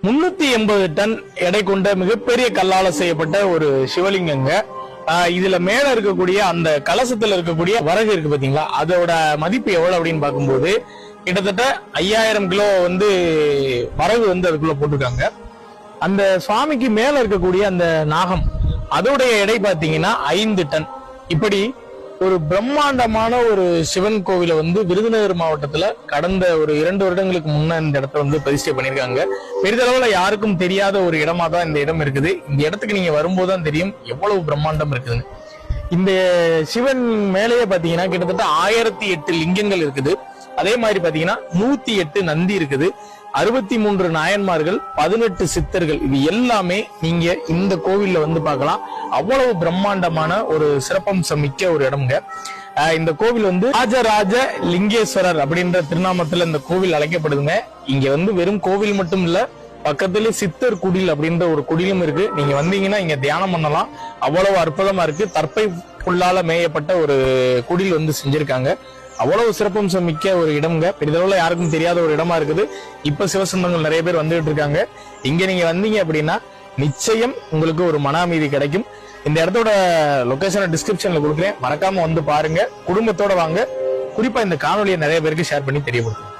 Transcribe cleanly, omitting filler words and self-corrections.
380 ton எடை கொண்ட மிகப்பெரிய கல்லால செய்யப்பட்ட ஒரு சிவலிங்கங்க. இதுல மேல இருக்கக்கூடிய அந்த கலசத்துல இருக்கக்கூடிய வரகு இருக்கு பாத்தீங்களா, அதோட மதிப்பு எவ்வளவு அப்படின்னு பார்க்கும்போது கிட்டத்தட்ட 5000 கிலோ வரகு அதுக்குள்ள போட்டிருக்காங்க. அந்த சுவாமிக்கு மேல இருக்கக்கூடிய அந்த நாகம் அதோடைய எடை பாத்தீங்கன்னா 5 டன். இப்படி ஒரு பிரம்மாண்டமான ஒரு சிவன் கோவிலை விருதுநகர் மாவட்டத்துல கடந்த ஒரு 2 வருடங்களுக்கு முன்ன இந்த இடத்த பிரதிஷ்டை பண்ணிருக்காங்க. பெரிதளவுல யாருக்கும் தெரியாத ஒரு இடமா தான் இந்த இடம் இருக்குது. இந்த இடத்துக்கு நீங்க வரும்போதுதான் தெரியும் எவ்வளவு பிரம்மாண்டம் இருக்குதுன்னு. இந்த சிவன் மேலேயே பாத்தீங்கன்னா கிட்டத்தட்ட 1008 லிங்கங்கள் இருக்குது. அதே மாதிரி பாத்தீங்கன்னா 108 நந்தி இருக்குது, 63 நாயன்மார்கள், 18 சித்தர்கள். இது எல்லாமே நீங்க இந்த கோவில்ல பார்க்கலாம். அவ்வளவு பிரம்மாண்டமான ஒரு சிறப்பம்சம் மிக்க ஒரு இடம்ங்க. இந்த கோவில் ராஜராஜ லிங்கேஸ்வரர் அப்படின்ற திருநாமத்துல இந்த கோவில் அழைக்கப்படுதுங்க. இங்க வெறும் கோவில் மட்டும் இல்ல, பக்கத்துல சித்தர் குடில் அப்படின்ற ஒரு குடிலும் இருக்கு. நீங்க வந்தீங்கன்னா இங்க தியானம் பண்ணலாம். அவ்வளவு அற்புதமா இருக்கு. தற்பை புல்லால மேயப்பட்ட ஒரு குடில் செஞ்சிருக்காங்க. அவ்வளவு சிறப்பம்சம் மிக்க ஒரு இடம்ங்க. பெரிதளவுல யாருக்கும் தெரியாத ஒரு இடமா இருக்குது. இப்ப சிவசந்தங்கள் நிறைய பேர் வந்துட்டு இருக்காங்க. இங்க நீங்க வந்தீங்க அப்படின்னா நிச்சயம் உங்களுக்கு ஒரு மன அமைதி கிடைக்கும். இந்த இடத்தோட லொகேஷனை டிஸ்கிரிப்ஷன்ல கொடுக்குறேன், மறக்காம பாருங்க. குடும்பத்தோட வாங்க. குறிப்பா இந்த காணொலியை நிறைய பேருக்கு ஷேர் பண்ணி தெரியப்படுத்தும்.